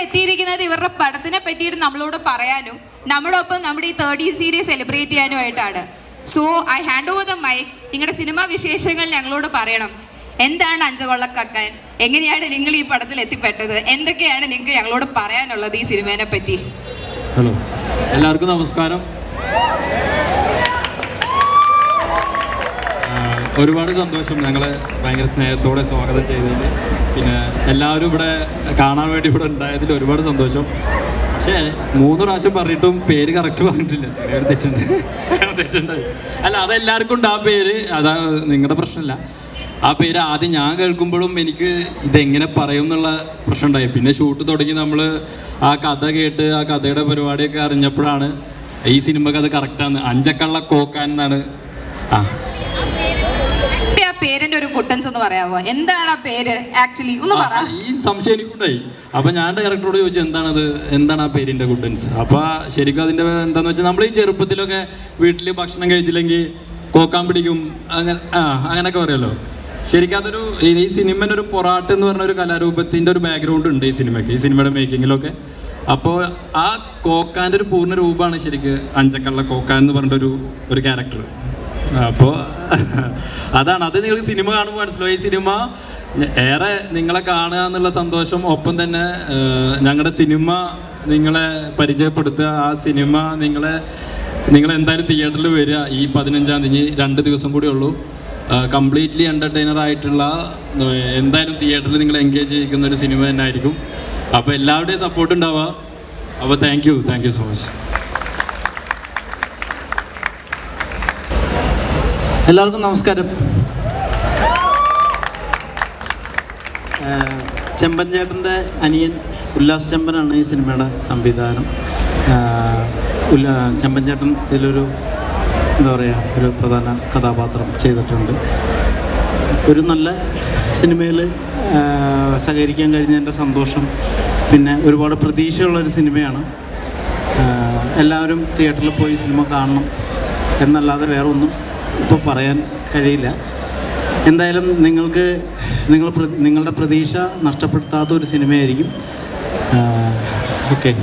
എത്തിയിരിക്കുന്നത് ഇവരുടെ പടത്തിനെ പറ്റിയിട്ട് നമ്മളോട് പറയാനും നമ്മുടെ ഒപ്പം നമ്മുടെ ഈ 30 സീരീസ് സെലിബ്രേറ്റ് ചെയ്യാനുമായിട്ടാണ്. So I hand over the mic. നിങ്ങളുടെ സിനിമാ വിശേഷങ്ങൾ ഞങ്ങളോട് പറയണം. എന്താണ് അഞ്ചകൊള്ളക്കക്കാൻ, എങ്ങനെയാണ് നിങ്ങൾ ഈ പടത്തിൽ എത്തിപ്പെട്ടത്, എന്തൊക്കെയാണ് നിങ്ങൾക്ക് ഞങ്ങളോട് പറയാനുള്ളത് ഈ സിനിമേനെ പറ്റി? ഹലോ, എല്ലാവർക്കും നമസ്കാരം. ഒരുപാട് സന്തോഷം ഞങ്ങളെ ഭയങ്കര സ്നേഹത്തോടെ സ്വാഗതം ചെയ്തതിൽ. പിന്നെ എല്ലാവരും ഇവിടെ കാണാൻ വേണ്ടി ഇവിടെ ഉണ്ടായതിൽ ഒരുപാട് സന്തോഷം. പക്ഷേ 3 പ്രാവശ്യം പറഞ്ഞിട്ടും പേര് കറക്റ്റ് പറഞ്ഞിട്ടില്ല. ചെറിയൊരു തെറ്റുണ്ടായി. അല്ല, അതെല്ലാവർക്കും ഉണ്ട് ആ പേര്. അതാ നിങ്ങളുടെ പ്രശ്നമല്ല. ആ പേര് ആദ്യം ഞാൻ കേൾക്കുമ്പോഴും എനിക്ക് ഇതെങ്ങനെ പറയും എന്നുള്ള പ്രശ്നം ഉണ്ടായി. പിന്നെ ഷൂട്ട് തുടങ്ങി നമ്മൾ ആ കഥ കേട്ട് ആ കഥയുടെ പരിപാടിയൊക്കെ അറിഞ്ഞപ്പോഴാണ് ഈ സിനിമക്ക് അത് കറക്റ്റാണ്. അഞ്ചക്കള്ള കോക്കാൻ എന്നാണ്. പേരിന്റെ ഒരു കുട്ടൻസ് ഒന്ന് പറയാമോ? എന്താണ് ആ പേര് ആക്ച്വലി ഒന്ന് പറ. ഈ സംശയം എനിക്കുണ്ടായി. അപ്പൊ ഞാൻ ഡയറക്ടറോട് ചോദിച്ചു എന്താണ് ആ പേരിന്റെ കുട്ടൻസ്. അപ്പൊ ശരിക്കും അതിന്റെ എന്താന്ന് വെച്ചാൽ നമ്മൾ ഈ ചെറുപ്പത്തിലൊക്കെ വീട്ടിൽ ഭക്ഷണം കഴിച്ചില്ലെങ്കിൽ കോക്കാൻ പിടിക്കും, അങ്ങനെയൊക്കെ പറയുമല്ലോ. ശരിക്കും അതൊരു ഈ സിനിമ ഒരു പൊറാട്ട് എന്ന് പറഞ്ഞ ഒരു കലാരൂപത്തിന്റെ ഒരു ബാക്ക്ഗ്രൗണ്ട് ഉണ്ട് ഈ സിനിമയ്ക്ക്, ഈ സിനിമയുടെ മേക്കിങ്ങിലൊക്കെ. അപ്പോൾ ആ കോക്കാൻ്റെ ഒരു പൂർണ്ണ രൂപമാണ് ശരിക്കും അഞ്ചക്കള്ള കോക്കാൻ എന്ന് പറഞ്ഞിട്ടൊരു ക്യാരക്ടർ. അപ്പോൾ അതാണ് അത്. നിങ്ങൾക്ക് സിനിമ കാണുമ്പോൾ മനസ്സിലാവും. ഈ സിനിമ ഏറെ നിങ്ങളെ കാണുക എന്നുള്ള സന്തോഷം, ഒപ്പം തന്നെ ഞങ്ങളുടെ സിനിമ നിങ്ങളെ പരിചയപ്പെടുത്തുക. ആ സിനിമ നിങ്ങളെന്തായാലും തിയേറ്ററിൽ വരിക. ഈ 15-ാം തീയതി 2 ദിവസം കൂടി ഉള്ളൂ. കംപ്ലീറ്റ്ലി എൻ്റർടൈനർ ആയിട്ടുള്ള, എന്തായാലും തിയേറ്ററിൽ നിങ്ങൾ എൻഗേജ് ചെയ്യിക്കുന്ന ഒരു സിനിമ തന്നെ ആയിരിക്കും. അപ്പോൾ എല്ലാവരുടെയും സപ്പോർട്ട് ഉണ്ടാവുക. അപ്പോൾ താങ്ക് യു സോ മച്ച്. എല്ലാവർക്കും നമസ്കാരം. ചെമ്പൻ ചേട്ടൻ്റെ അനിയൻ ഉല്ലാസ് ചെമ്പനാണ് ഈ സിനിമയുടെ സംവിധാനം. ചെമ്പൻ ചേട്ടൻ ഇതിലൊരു ഒരു പ്രധാന കഥാപാത്രം ചെയ്തിട്ടുണ്ട്. ഒരു നല്ല സിനിമയിൽ സഹകരിക്കാൻ കഴിഞ്ഞതിൻ്റെ സന്തോഷം, പിന്നെ ഒരുപാട് പ്രതീക്ഷയുള്ളൊരു സിനിമയാണ്. എല്ലാവരും തിയേറ്ററിൽ പോയി സിനിമ കാണണം എന്നല്ലാതെ വേറെ ഒന്നും ഇപ്പോൾ പറയാൻ കഴിയില്ല. എന്തായാലും നിങ്ങളുടെ പ്രതീക്ഷ നഷ്ടപ്പെടുത്താത്ത ഒരു സിനിമയായിരിക്കും. Okay.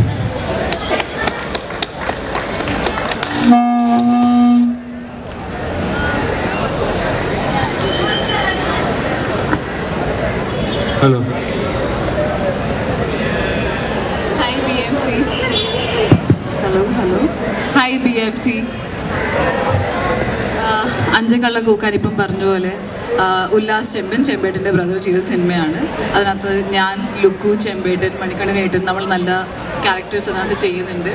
Hello. Hi BMC. Hello. Hi BMC. Anchakkallakokkan ഇപ്പം പറഞ്ഞ പോലെ ഉല്ലാസ് ചെമ്പേട്ടൻ്റെ ബ്രദർ ചെയ്ത സിനിമയാണ്. അതിനകത്ത് ഞാൻ, ലുക്കു, ചെമ്പേട്ടൻ, മണിക്കണ്ണനായിട്ടും നമ്മൾ നല്ല ക്യാരക്ടേഴ്സ് അതിനകത്ത് ചെയ്യുന്നുണ്ട്.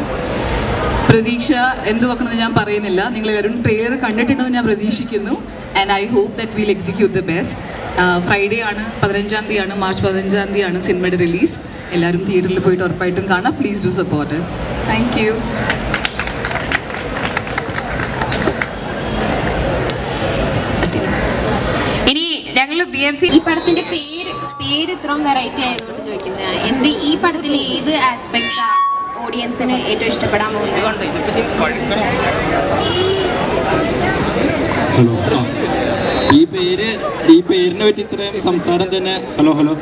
പ്രതീക്ഷ എന്ത് വെക്കണമെന്ന് ഞാൻ പറയുന്നില്ല. നിങ്ങളെല്ലാവരും ട്രെയിലർ കണ്ടിട്ടുണ്ടെന്ന് ഞാൻ പ്രതീക്ഷിക്കുന്നു. And I hope that will execute the best. Friday ആണ്, 15-ാം തീയതിയാണ്, മാർച്ച് 15-ാം തീയതിയാണ് സിനിമയുടെ റിലീസ്. എല്ലാവരും തിയേറ്ററിൽ പോയിട്ട് ഉറപ്പായിട്ടും കാണാം. Please do support us. Thank you. ഇനി ഞങ്ങൾ BMC ഈ പടത്തിന്റെ പേര് ഇത്രയും വെറൈറ്റി ആയതുകൊണ്ട് ചോദിക്കുന്നത്, എന്ത് ഈ പടത്തിൽ ഏത് ആസ്പെക്റ്റാ ഓഡിയൻസിന് ഏറ്റവും ഇഷ്ടപ്പെടാൻ പോകുന്നത്? ഹലോ. ഈ പേരിനെ പറ്റി ഇത്രയും സംസാരം തന്നെ. ഹലോ.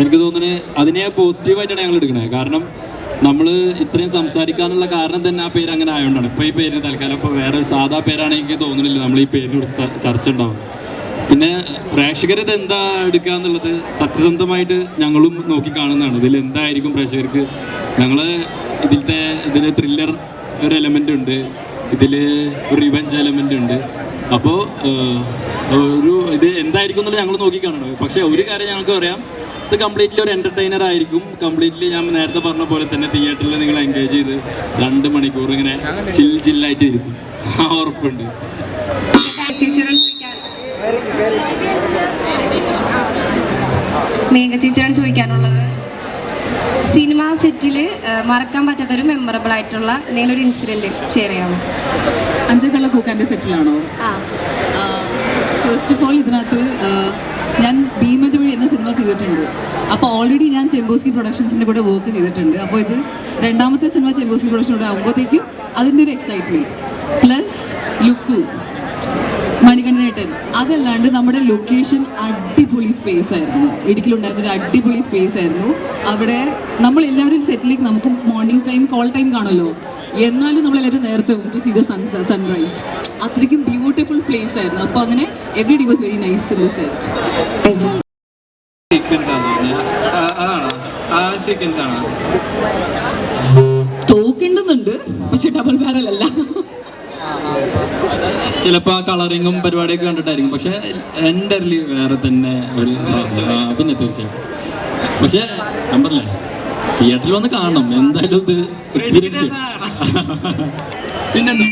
എനിക്ക് തോന്നുന്നത് അതിനെ പോസിറ്റീവായിട്ടാണ് ഞങ്ങൾ എടുക്കണത്. കാരണം നമ്മൾ ഇത്രയും സംസാരിക്കാനുള്ള കാരണം തന്നെ ആ പേര് അങ്ങനെ ആയതുകൊണ്ടാണ്. ഇപ്പോൾ ഈ പേരിന് തൽക്കാലം ഇപ്പോൾ വേറെ സാധാ പേരാണെങ്കിൽ എനിക്ക് തോന്നുന്നില്ല നമ്മൾ ഈ പേരിനോട് ചർച്ച ഉണ്ടാവും. പിന്നെ പ്രേക്ഷകരിത് എന്താ എടുക്കുക എന്നുള്ളത് സത്യസന്ധമായിട്ട് ഞങ്ങളും നോക്കി കാണുന്നതാണ്. ഇതിൽ എന്തായിരിക്കും പ്രേക്ഷകർക്ക്. ഇതിൽ ത്രില്ലർ ഒരു എലമെൻ്റ് ഉണ്ട്, ഇതിൽ ഒരു റിവെഞ്ച് എലമെൻ്റ് ഉണ്ട്. അപ്പോൾ ഇത് എന്തായിരിക്കും എന്നുള്ളത് ഞങ്ങൾ നോക്കി കാണണം. പക്ഷേ ഒരു കാര്യം ഞങ്ങൾക്ക് പറയാം, ഇത് കംപ്ലീറ്റ്ലി ഒരു എൻ്റർടൈനർ ആയിരിക്കും. കംപ്ലീറ്റ്ലി ഞാൻ നേരത്തെ പറഞ്ഞ പോലെ തന്നെ തിയേറ്ററിൽ നിങ്ങൾ എൻഗേജ് ചെയ്ത് 2 മണിക്കൂർ ഇങ്ങനെ ചില്ലായിട്ട് ഇരുത്തും. ആ ഉറപ്പുണ്ട്. മേഘ ചേച്ചിയാണ് ചോദിക്കാനുള്ളത്. സിനിമ സെറ്റിൽ മറക്കാൻ പറ്റാത്തൊരു മെമ്മറബിൾ ആയിട്ടുള്ള എന്തെങ്കിലും ഒരു ഇൻസിഡൻറ്റ് ഷെയർ ചെയ്യാമോ? അഞ്ചക്കള്ള കൂക്കാൻ്റെ സെറ്റിലാണോ? ഫസ്റ്റ് ഓഫ് ഓൾ ഇതിനകത്ത് ഞാൻ ഭീമൻ്റെ വഴി എന്ന സിനിമ ചെയ്തിട്ടുണ്ട്. അപ്പോൾ ഓൾറെഡി ഞാൻ ചെമ്പോസ്കി പ്രൊഡക്ഷൻസിൻ്റെ കൂടെ വർക്ക് ചെയ്തിട്ടുണ്ട്. അപ്പോൾ ഇത് 2ാമത്തെ സിനിമ ചെമ്പോസ്കി പ്രൊഡക്ഷനോടെ ആകുമ്പോഴത്തേക്കും അതിൻ്റെ ഒരു എക്സൈറ്റ്മെൻറ്റ് പ്ലസ് ലുക്കു മണികണ്ഠനേട്ടൻ അതല്ലാണ്ട് നമ്മുടെ ലൊക്കേഷൻ അടിപൊളി സ്പേസ് ആയിരുന്നു. ഇടുക്കിയിലുണ്ടായിരുന്ന ഒരു അടിപൊളി സ്പേസ് ആയിരുന്നു. അവിടെ നമ്മളെല്ലാവരും സെറ്റിലേക്ക് നമുക്ക് മോർണിംഗ് ടൈം കോൾ ടൈം കാണുമല്ലോ, എന്നാലും നമ്മളെല്ലാവരും നേരത്തെ ടു സീ ദ സൺറൈസ്. അത്രയ്ക്കും ബ്യൂട്ടിഫുൾ പ്ലേസ് ആയിരുന്നു. അപ്പോൾ അങ്ങനെ every day was very nice in the set. Sequence ആണ് അതാണ് ആ സീക്വൻസ് ആണ്. തോക്കേണ്ടുന്നുണ്ട്, പക്ഷെ ഡബിൾ ബാരൽ അല്ല. ചിലപ്പോൾ ആ കളറിങ്ങും പരിപാടിയൊക്കെ കണ്ടിട്ടായിരിക്കും, പക്ഷെ എൻ്റർലി വേറെ തന്നെ ഒരു പിന്നെ തീർച്ചയായിട്ടും. പക്ഷെ ഞാൻ പറഞ്ഞേ തിയേറ്ററിൽ വന്ന് കാണണം എന്തായാലും ഇത് എക്സ്പീരിയൻസ്. പിന്നെന്താ